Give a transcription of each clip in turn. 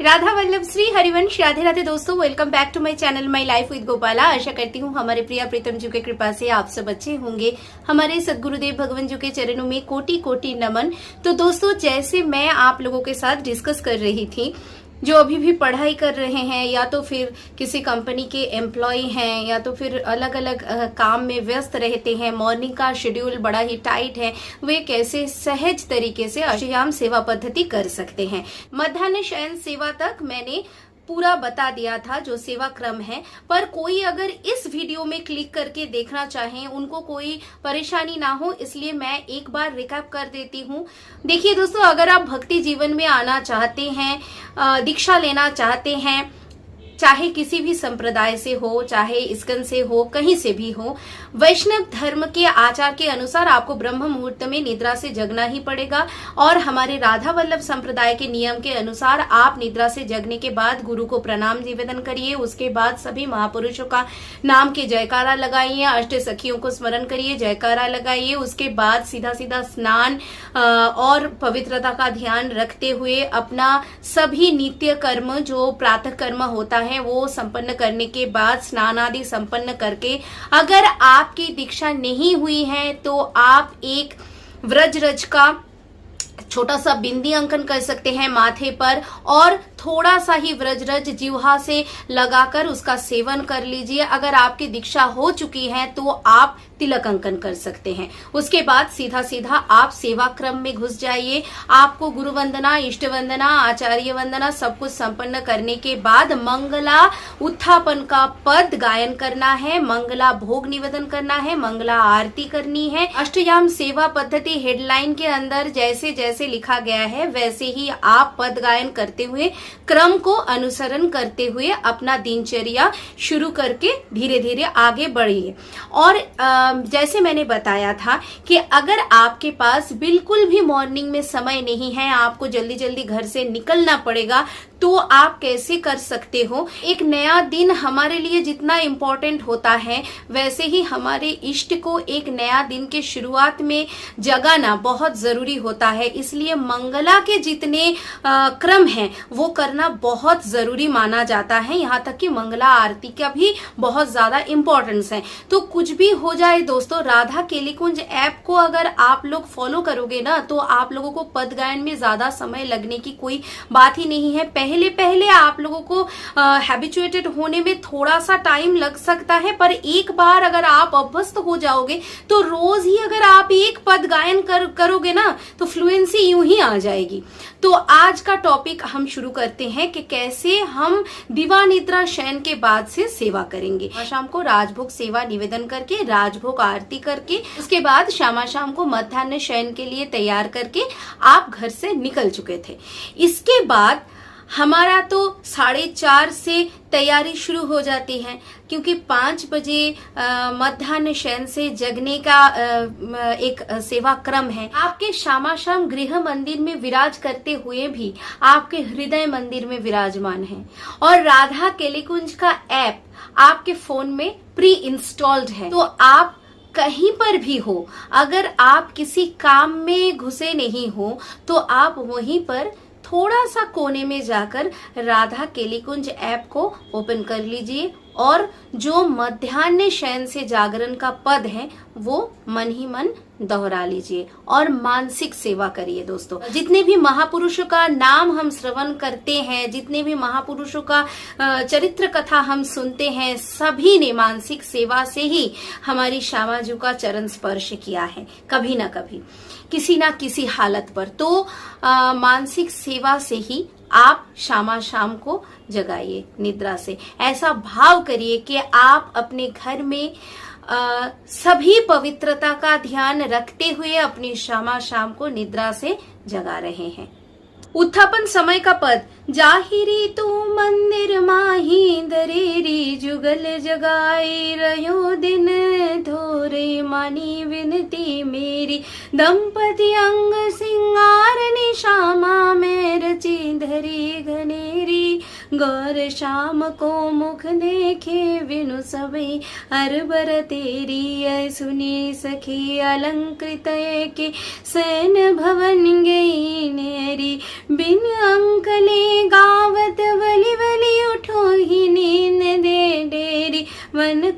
राधा वल्लभ श्री हरिवंश। राधे राधे दोस्तों, welcome back to my channel my life with Gopala. आशा करती हूँ हमारे प्रिय प्रीतम जी के कृपा से आप सब अच्छे होंगे। हमारे सदगुरुदेव भगवान जी के चरणों में कोटि कोटि नमन। तो दोस्तों, जैसे मैं आप लोगों के साथ डिस्कस कर रही थी, जो अभी भी पढ़ाई कर रहे हैं या तो फिर किसी कंपनी के एम्प्लॉय हैं या तो फिर अलग अलग काम में व्यस्त रहते हैं, मॉर्निंग का शेड्यूल बड़ा ही टाइट है, वे कैसे सहज तरीके से अष्टयाम सेवा पद्धति कर सकते हैं। मध्याह्न शयन सेवा तक मैंने पूरा बता दिया था जो सेवा क्रम है, पर कोई अगर इस वीडियो में क्लिक करके देखना चाहें, उनको कोई परेशानी ना हो, इसलिए मैं एक बार रिकैप कर देती हूँ। देखिए दोस्तों, अगर आप भक्ति जीवन में आना चाहते हैं, दीक्षा लेना चाहते हैं, चाहे किसी भी संप्रदाय से हो, चाहे इस्कन से हो, कहीं से भी हो, वैष्णव धर्म के आचार के अनुसार आपको ब्रह्म मुहूर्त में निद्रा से जगना ही पड़ेगा। और हमारे राधा वल्लभ संप्रदाय के नियम के अनुसार आप निद्रा से जगने के बाद गुरु को प्रणाम निवेदन करिए। उसके बाद सभी महापुरुषों का नाम के जयकारा लगाइए, अष्ट सखियों को स्मरण करिए, जयकारा लगाइए। उसके बाद सीधा सीधा स्नान और पवित्रता का ध्यान रखते हुए अपना सभी नित्य कर्म जो प्रातः कर्म होता है वो संपन्न करने के बाद स्नान आदि संपन्न करके, अगर आपकी दीक्षा नहीं हुई है तो आप एक व्रजरज का छोटा सा बिंदी अंकन कर सकते हैं माथे पर, और थोड़ा सा ही व्रजरज जिह्वा से लगाकर उसका सेवन कर लीजिए। अगर आपकी दीक्षा हो चुकी है तो आप तिलक अंकन कर सकते हैं। उसके बाद सीधा सीधा आप सेवा क्रम में घुस जाइए। आपको गुरु वंदना, इष्ट वंदना, आचार्य वंदना सब कुछ संपन्न करने के बाद मंगला उत्थापन का पद गायन करना है, मंगला भोग निवेदन करना है, मंगला आरती करनी है। अष्टयाम सेवा पद्धति हेडलाइन के अंदर जैसे जैसे लिखा गया है वैसे ही आप पद गायन करते हुए, क्रम को अनुसरण करते हुए अपना दिनचर्या शुरू करके धीरे धीरे आगे बढ़िए। और जैसे मैंने बताया था कि अगर आपके पास बिल्कुल भी मॉर्निंग में समय नहीं है, आपको जल्दी जल्दी घर से निकलना पड़ेगा, तो आप कैसे कर सकते हो। एक नया दिन हमारे लिए जितना इम्पोर्टेंट होता है वैसे ही हमारे इष्ट को एक नया दिन के शुरुआत में जगाना बहुत जरूरी होता है। इसलिए मंगला के जितने क्रम हैं वो करना बहुत जरूरी माना जाता है। यहाँ तक कि मंगला आरती का भी बहुत ज्यादा इम्पोर्टेंस है। तो कुछ भी हो जाए दोस्तों, राधा केलिकुंज ऐप को अगर आप लोग फॉलो करोगे ना तो आप लोगों को पद गायन में ज्यादा समय लगने की कोई बात ही नहीं है। पहले पहले आप लोगों को हैबिचुएटेड होने में थोड़ा सा टाइम लग सकता है, पर एक बार अगर आप अभ्यस्त हो जाओगे तो रोज ही अगर आप एक पद गायन करोगे ना तो फ्लुएंसी यूं ही आ जाएगी। तो आज का टॉपिक हम शुरू करते हैं कि कैसे हम दिवा निद्रा शयन के बाद से सेवा करेंगे। शाम को राजभोग सेवा निवेदन करके, राजभोग आरती करके, उसके बाद शामा शाम को मध्याह्न शयन के लिए तैयार करके आप घर से निकल चुके थे। इसके बाद हमारा तो 4:30 से तैयारी शुरू हो जाती है, क्योंकि 5 बजे मध्याह्न शयन से जगने का एक सेवा क्रम है। आपके शामा शाम गृह मंदिर में विराज करते हुए भी आपके हृदय मंदिर में विराजमान है, और राधा केलिकुंज का ऐप आपके फोन में प्री इंस्टॉल्ड है। तो आप कहीं पर भी हो, अगर आप किसी काम में घुसे नहीं हो तो आप वहीं पर थोड़ा सा कोने में जाकर राधा केलिकुंज ऐप को ओपन कर लीजिए, और जो मध्याह्न शयन से जागरण का पद है वो मन ही मन दोहरा लीजिए और मानसिक सेवा करिए। दोस्तों, जितने भी महापुरुषों का नाम हम श्रवण करते हैं, जितने भी महापुरुषों का चरित्र कथा हम सुनते हैं, सभी ने मानसिक सेवा से ही हमारी श्यामा जी का चरण स्पर्श किया है, कभी ना कभी, किसी ना किसी हालत पर। तो मानसिक सेवा से ही आप शामा शाम को जगाइए निद्रा से। ऐसा भाव करिए कि आप अपने घर में सभी पवित्रता का ध्यान रखते हुए अपनी शामा शाम को निद्रा से जगा रहे हैं। उत्थापन समय का पद, जाहिरी तू मंदिर माही दरेरी, जुगल जगाई रहो दिन धोरे, मानी विनती मेरी, दंपति अंग सिंगार निशामा में रची धरी घनेरी, गौर शाम को मुख देखे विनु सबई, अरबर तेरी सुनी सखी, अलंकृत के सैन भवन गई नेरी, बिन अंकले गावत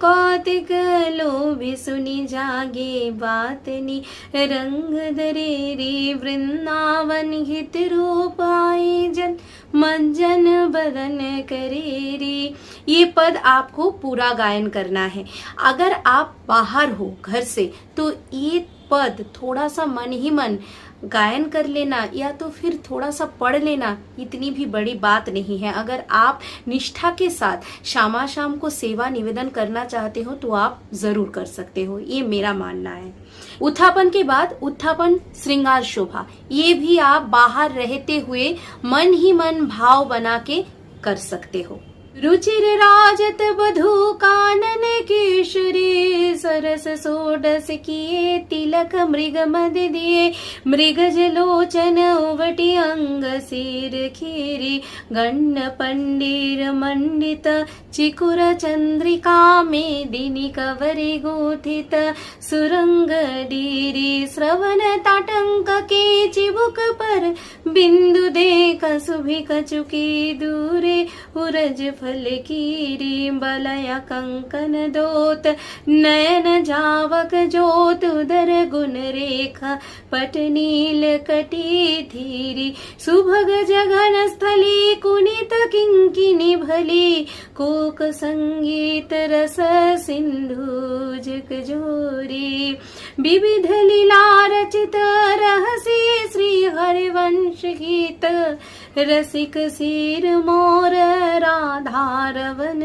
कौतिक लोभी सुनी जागे बात नी, रंग दरे रे वृंदावन हित रूप आए जन, मंजन बदन करे रे। ये पद आपको पूरा गायन करना है। अगर आप बाहर हो घर से तो ये पद थोड़ा सा मन ही मन गायन कर लेना या तो फिर थोड़ा सा पढ़ लेना, इतनी भी बड़ी बात नहीं है। अगर आप निष्ठा के साथ शामा शाम को सेवा निवेदन करना चाहते हो तो आप जरूर कर सकते हो, ये मेरा मानना है। उत्थापन के बाद उत्थापन श्रृंगार शोभा, ये भी आप बाहर रहते हुए मन ही मन भाव बना के कर सकते हो। रुचिर राजत बधू कानन केशरी, सरस सोडस किए तिलक मृग मद दिए, मृगज लोचन उवटी अंग सिर खीरी, गण्य पंडीर मंडित चिकुर चंद्रिका मेदिनी कवरी गोथित, सुरंग डीरी श्रवण ताटंक के चिबुक पर, बिंदु देख सुभिक चुकी दूरे, उरज फल कीरी बलय कंकन दोत, नयन जावक जोत उदर गुण रेखा, पट नील कटी धीरी, सुभग जगन स्थली कुनित किंकिनी भली, कोक संगीत रस सिंधु झुक जोरी, विविध लीला रचित रहसी श्री हरिवंश गीत, रसिक सिर मोर राधा रवन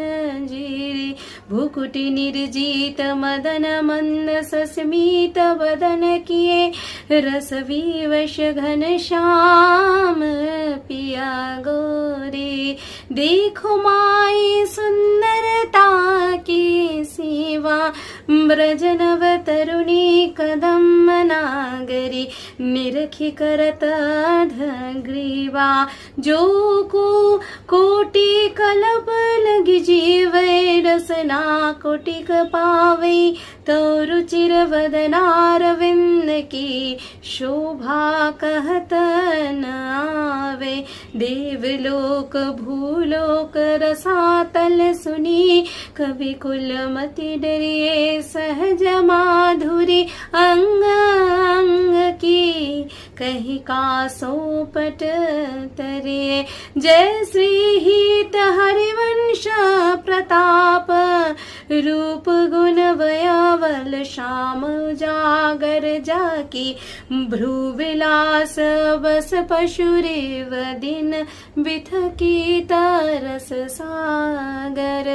जीरी, भुकुटी निर्जीत मदन मंद सस्मित वदन किए, रस विवश घन श्याम पिया गोरे, देखो माई सुंदरता की सेवा, ब्रजनव तरुणी कदम नागरी, निरखी करत ग्रीवा, जो को कोटि कलप लगी जीवे, रसना कोटिक पावे, तो रुचिर वदनारविंद की शोभा कहत न आवे, देवलोक भूलोक रसातल सुनी, कभी कुल मति डरिए सहज माधुरी, अंग अंग की कही का सोपट तरे, जय श्री हित हरिवंश प्रताप, रूप गुण वयावल श्याम जागर जाकी, भ्रू विलास बस पशुरेव दिन, बिथ की तरस सागर।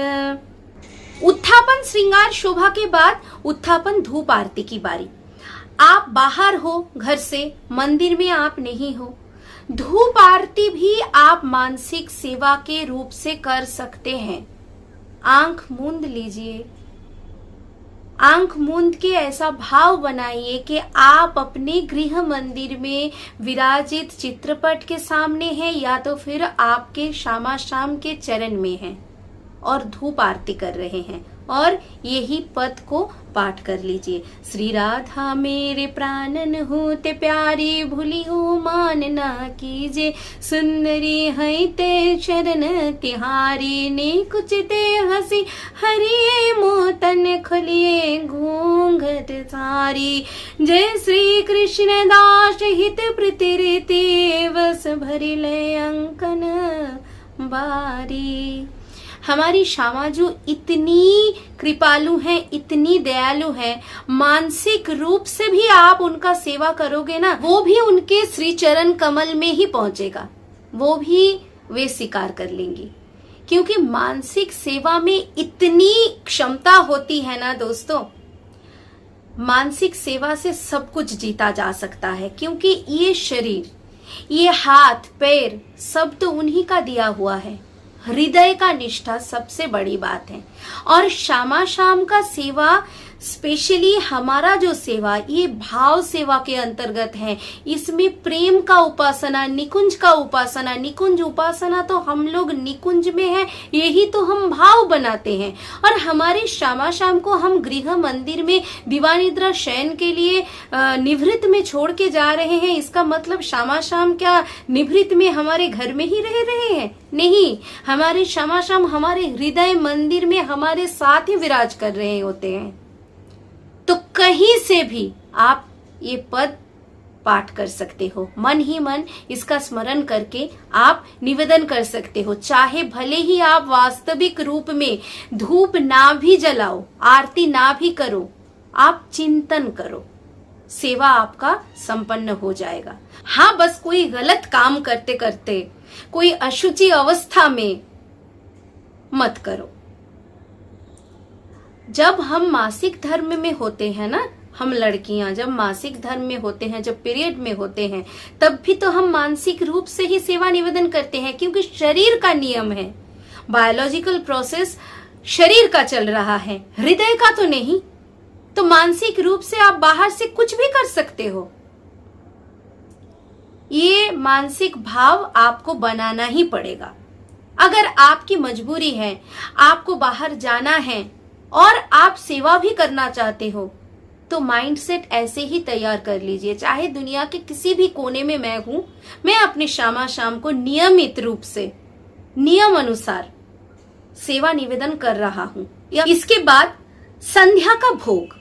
उत्थापन श्रृंगार शोभा के बाद उत्थापन धूप आरती की बारी। आप बाहर हो घर से, मंदिर में आप नहीं हो, धूप आरती भी आप मानसिक सेवा के रूप से कर सकते हैं। आंख मूंद लीजिए, आंख मूंद के ऐसा भाव बनाइए कि आप अपने गृह मंदिर में विराजित चित्रपट के सामने हैं या तो फिर आपके श्यामा शाम के चरण में हैं और धूप आरती कर रहे हैं, और यही पद को पाठ कर लीजिए। श्री राधा मेरे प्राणन होते प्यारी, भूली हो मान ना कीजे, सुंदरी है ते शरण तिहारी, ने कुचते हसी हरिये मोतन खुलिए घूंघट सारी, जय श्री कृष्ण दास हित प्रीति रीति, बस भरी ले अंकन बारी। हमारी श्यामा जो इतनी कृपालु हैं, इतनी दयालु हैं, मानसिक रूप से भी आप उनका सेवा करोगे ना, वो भी उनके श्री चरण कमल में ही पहुंचेगा, वो भी वे स्वीकार कर लेंगी, क्योंकि मानसिक सेवा में इतनी क्षमता होती है ना दोस्तों। मानसिक सेवा से सब कुछ जीता जा सकता है, क्योंकि ये शरीर, ये हाथ पैर सब तो उन्हीं का दिया हुआ है। हृदय का निष्ठा सबसे बड़ी बात है, और श्यामा शाम का सेवा स्पेशली हमारा जो सेवा ये भाव सेवा के अंतर्गत है। इसमें प्रेम का उपासना, निकुंज का उपासना, निकुंज उपासना तो हम लोग निकुंज में है, यही तो हम भाव बनाते हैं। और हमारे श्यामा शाम को हम गृह मंदिर में दिवानिद्रा शयन के लिए निवृत्त में छोड़ के जा रहे हैं। इसका मतलब श्यामा शाम क्या निवृत्त में हमारे घर में ही रह रहे हैं? नहीं, हमारे श्यामा शाम हमारे हृदय मंदिर में हमारे साथ ही विराज कर रहे होते हैं। तो कहीं से भी आप ये पद पाठ कर सकते हो, मन ही मन इसका स्मरण करके आप निवेदन कर सकते हो। चाहे भले ही आप वास्तविक रूप में धूप ना भी जलाओ, आरती ना भी करो, आप चिंतन करो, सेवा आपका संपन्न हो जाएगा। हाँ, बस कोई गलत काम करते करते, कोई अशुचि अवस्था में मत करो। जब हम मासिक धर्म में होते हैं ना, हम लड़कियां जब मासिक धर्म में होते हैं, जब पीरियड में होते हैं, तब भी तो हम मानसिक रूप से ही सेवा निवेदन करते हैं, क्योंकि शरीर का नियम है, बायोलॉजिकल प्रोसेस शरीर का चल रहा है, हृदय का तो नहीं। तो मानसिक रूप से आप बाहर से कुछ भी कर सकते हो। ये मानसिक भाव आपको बनाना ही पड़ेगा। अगर आपकी मजबूरी है, आपको बाहर जाना है और आप सेवा भी करना चाहते हो, तो माइंडसेट ऐसे ही तैयार कर लीजिए। चाहे दुनिया के किसी भी कोने में मैं हूं, मैं अपने श्यामा शाम को नियमित रूप से, नियम अनुसार सेवा निवेदन कर रहा हूं। इसके बाद संध्या का भोग,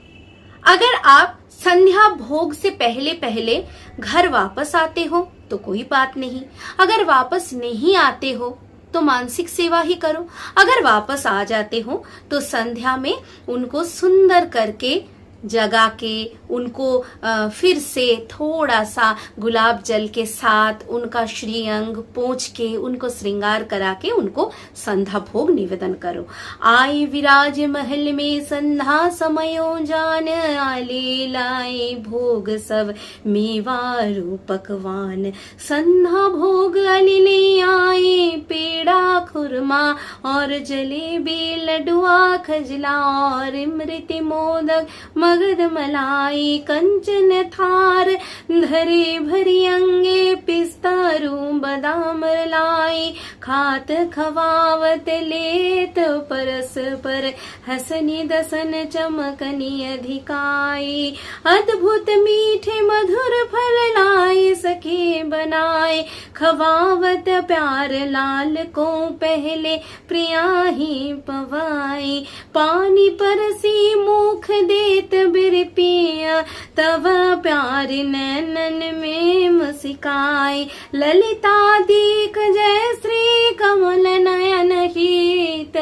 अगर आप संध्या भोग से पहले पहले घर वापस आते हो तो कोई बात नहीं। अगर वापस नहीं आते हो तो मानसिक सेवा ही करो। अगर वापस आ जाते हो तो संध्या में उनको सुंदर करके जगा के उनको फिर से थोड़ा सा गुलाब जल के साथ उनका श्रीअंग पोंछ के उनको श्रृंगार करा के उनको संध्या भोग निवेदन करो। आए विराज महल में संध्या समयो जान, आले लाए भोग सब मेवारू पकवान। संध्या भोग अलिले आए, पेड़ा खुरमा और जलेबी, लडुआ खजला और इमरती मोदक, मगध मलाई कंचन थार, धरे भरी अंगे पिस्तारू बादाम लाई। खात खवावत लेत परस पर, हसनी दसन चमकनी अधिकाई। अद्भुत मीठे मधुर फल लाई, सखे बनाए खवावत प्यार लाल को पहले प्रिया ही पवाई। पानी परसी मुख देत बिरपिया, तव प्यार नैनन में मुस्काई। ललिता दीक जय श्री कमल नयन हित,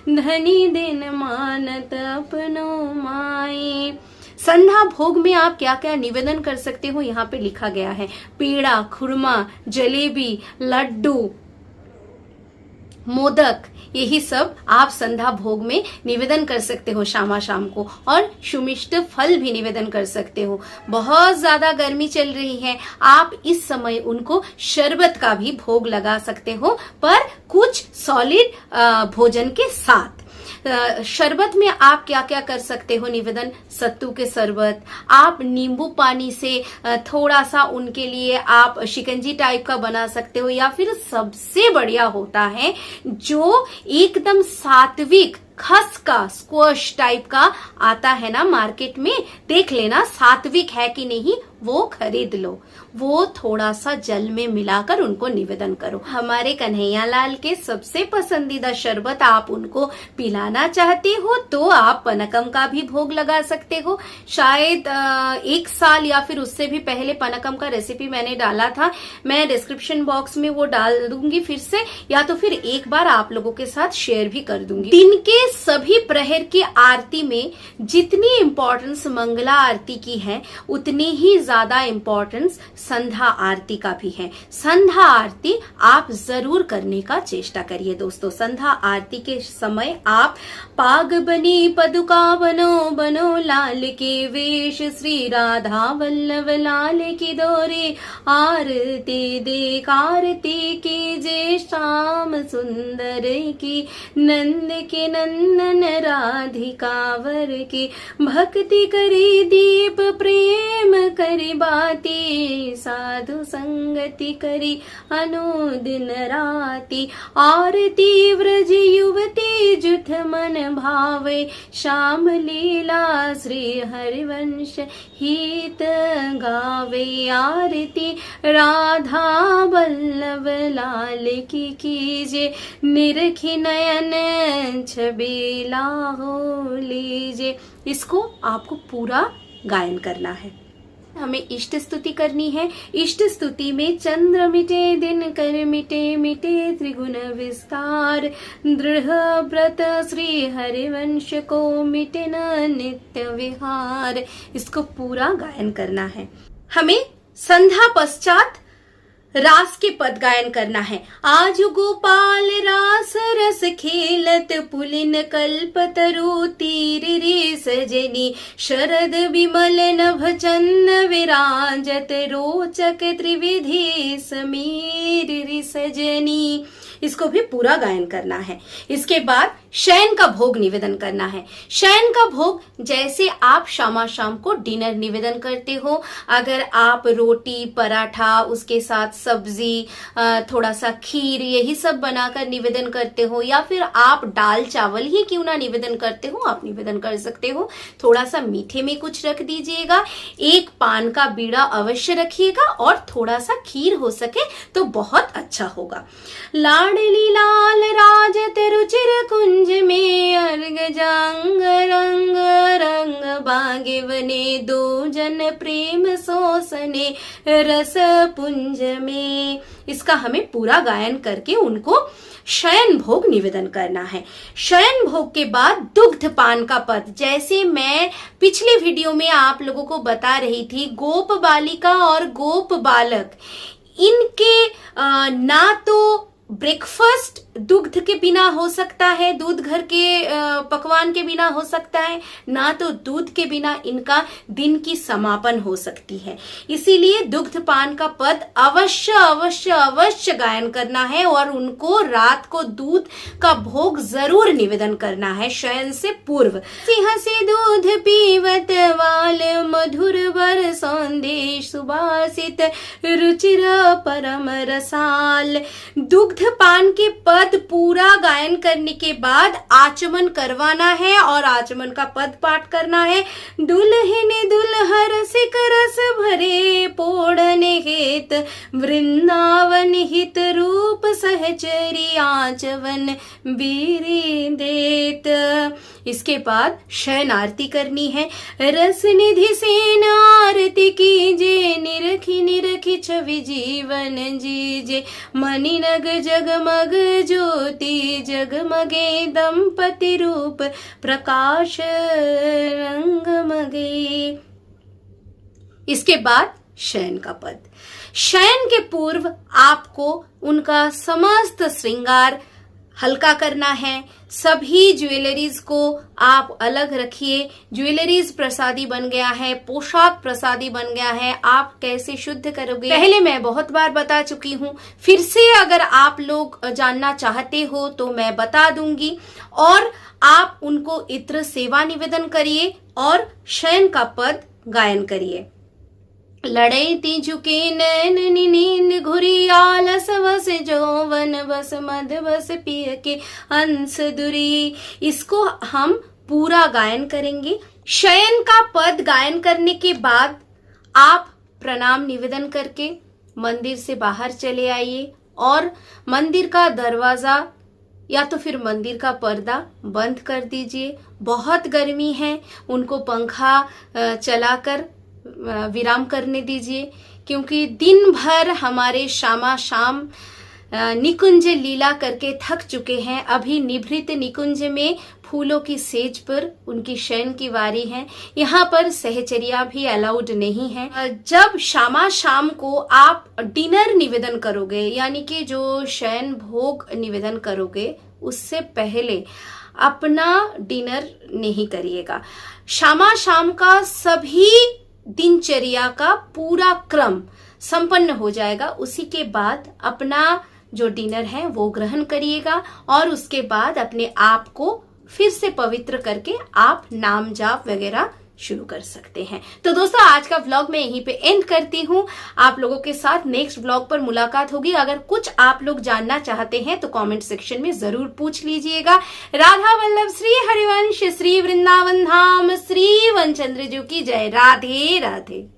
धनी दिन मानत अपनो माई। संध्या भोग में आप क्या क्या निवेदन कर सकते हो यहाँ पे लिखा गया है। पेड़ा, खुरमा, जलेबी, लड्डू, मोदक, यही सब आप संध्या भोग में निवेदन कर सकते हो श्यामा शाम को। और सुमिष्ट फल भी निवेदन कर सकते हो। बहुत ज्यादा गर्मी चल रही है, आप इस समय उनको शरबत का भी भोग लगा सकते हो, पर कुछ सॉलिड भोजन के साथ। शरबत में आप क्या क्या कर सकते हो निवेदन? सत्तू के शरबत, आप नींबू पानी से थोड़ा सा उनके लिए आप शिकंजी टाइप का बना सकते हो, या फिर सबसे बढ़िया होता है जो एकदम सात्विक खस का स्क्वैश टाइप का आता है ना मार्केट में, देख लेना सात्विक है कि नहीं, वो खरीद लो। वो थोड़ा सा जल में मिलाकर उनको निवेदन करो। हमारे कन्हैया लाल के सबसे पसंदीदा शरबत आप उनको पिलाना चाहते हो तो आप पनकम का भी भोग लगा सकते हो। शायद 1 साल या फिर उससे भी पहले पनकम का रेसिपी मैंने डाला था, मैं डिस्क्रिप्शन बॉक्स में वो डाल दूंगी फिर से, या तो फिर एक बार आप लोगों के साथ शेयर भी कर दूंगी। दिन के सभी प्रहर की आरती में जितनी इंपॉर्टेंस मंगला आरती की है, उतनी ही ज्यादा इम्पोर्टेंस संध्या आरती का भी है। संध्या आरती आप जरूर करने का चेष्टा करिए दोस्तों। संध्या आरती के समय आप पाग बनी पदुका बनो बनो लाल के वेश, श्री राधा वल्लभ लाल की दोरे आरती देख आरती की जय श्याम सुंदर की, नंद के नंदन राधिका वर की, भक्ति करी दीप प्रेम करी बाती, साधु संगति करी अनुदिन राती, आरती व्रज युवती जुथ मन भावे, श्याम लीला श्री हरिवंश हित गावे, आरती राधा वल्लभ लाल की कीजे, निरखी नयन छबीला हो लीजे। इसको आपको पूरा गायन करना है। हमें इष्ट स्तुति करनी है। इष्ट स्तुति में चंद्र मिटे दिन कर मिटे मिटे त्रिगुण विस्तार, दृढ़ व्रत श्री हरिवंश को मिटे न नित्य विहार। इसको पूरा गायन करना है। हमें संध्या पश्चात रास के पद गायन करना है। आज गोपाल रास रस खेलत, पुलिन कल्पतरु तीर रे सजनी, शरद विमल नभ चंद विराजत, रोचक त्रिविधि समीर रे सजनी। इसको भी पूरा गायन करना है। इसके बाद शयन का भोग निवेदन करना है। शयन का भोग जैसे आप शामा शाम को डिनर निवेदन करते हो, अगर आप रोटी पराठा उसके साथ सब्जी थोड़ा सा खीर यही सब बनाकर निवेदन करते हो, या फिर आप दाल चावल ही क्यों ना निवेदन करते हो, आप निवेदन कर सकते हो। थोड़ा सा मीठे में कुछ रख दीजिएगा, एक पान का बीड़ा अवश्य रखिएगा और थोड़ा सा खीर हो सके तो बहुत अच्छा होगा। लाडली लाल राजत रुचिर कुंज में, अर्घ जांग रंग रंग बागे बने, दो जन प्रेम सोसने रस पुंज में। इसका हमें पूरा गायन करके उनको शयन भोग निवेदन करना है। शयन भोग के बाद दुग्ध पान का पद, जैसे मैं पिछले वीडियो में आप लोगों को बता रही थी, गोप बालिका और गोप बालक इनके ना तो ब्रेकफास्ट दुग्ध के बिना हो सकता है, दूध घर के पकवान के बिना हो सकता है, ना तो दूध के बिना इनका दिन की समापन हो सकती है। इसीलिए दुग्ध पान का पद अवश्य अवश्य अवश्य गायन करना है और उनको रात को दूध का भोग जरूर निवेदन करना है शयन से पूर्व। सिंह से दूध पीवत वाल, मधुर वर सौंदेश सुबासित, रुचिर परम रसाल। दुग्ध पान के पद पूरा गायन करने के बाद आचमन करवाना है और आचमन का पद पाठ करना है। दुल्हन दुल्हर सिक रस भरे, पोड़ने हेत वृंदावन हित रूप सहचरी, आचवन बीरी देत। इसके बाद शयन आरती करनी है। रस निधि सेन आरती कीजे, निरखी निरखी छवि जीवन जीजे, मणिनग जगमग ज्योति जगमगे, दंपति रूप प्रकाश रंगमगे। इसके बाद शयन का पद। शयन के पूर्व आपको उनका समस्त श्रृंगार हल्का करना है। सभी ज्वेलरीज को आप अलग रखिए। ज्वेलरीज प्रसादी बन गया है, पोशाक प्रसादी बन गया है। आप कैसे शुद्ध करोगे पहले मैं बहुत बार बता चुकी हूँ, फिर से अगर आप लोग जानना चाहते हो तो मैं बता दूंगी। और आप उनको इत्र सेवा निवेदन करिए और शयन का पद गायन करिए। लड़ई ती झुके नैन नींद घुरी, आलस बस जौवन बस मद बस पिय के अंश दुरी। इसको हम पूरा गायन करेंगे। शयन का पद गायन करने के बाद आप प्रणाम निवेदन करके मंदिर से बाहर चले आइए और मंदिर का दरवाजा या तो फिर मंदिर का पर्दा बंद कर दीजिए। बहुत गर्मी है, उनको पंखा चलाकर विराम करने दीजिए, क्योंकि दिन भर हमारे शामा शाम निकुंज लीला करके थक चुके हैं। अभी निभृत निकुंज में फूलों की सेज पर उनकी शयन की वारी है। यहाँ पर सहचर्या भी अलाउड नहीं है। जब शामा शाम को आप डिनर निवेदन करोगे, यानी कि जो शयन भोग निवेदन करोगे, उससे पहले अपना डिनर नहीं करिएगा। शामा शाम का सभी दिनचर्या का पूरा क्रम संपन्न हो जाएगा। उसी के बाद अपना जो डिनर है वो ग्रहण करिएगा और उसके बाद अपने आप को फिर से पवित्र करके आप नाम जाप वगैरह शुरू कर सकते हैं। तो दोस्तों, आज का व्लॉग मैं यहीं पे एंड करती हूँ। आप लोगों के साथ नेक्स्ट व्लॉग पर मुलाकात होगी। अगर कुछ आप लोग जानना चाहते हैं तो कमेंट सेक्शन में जरूर पूछ लीजिएगा। राधा वल्लभ श्री हरिवंश श्री वृंदावन धाम श्री वनचंद्र जी की जय। राधे राधे।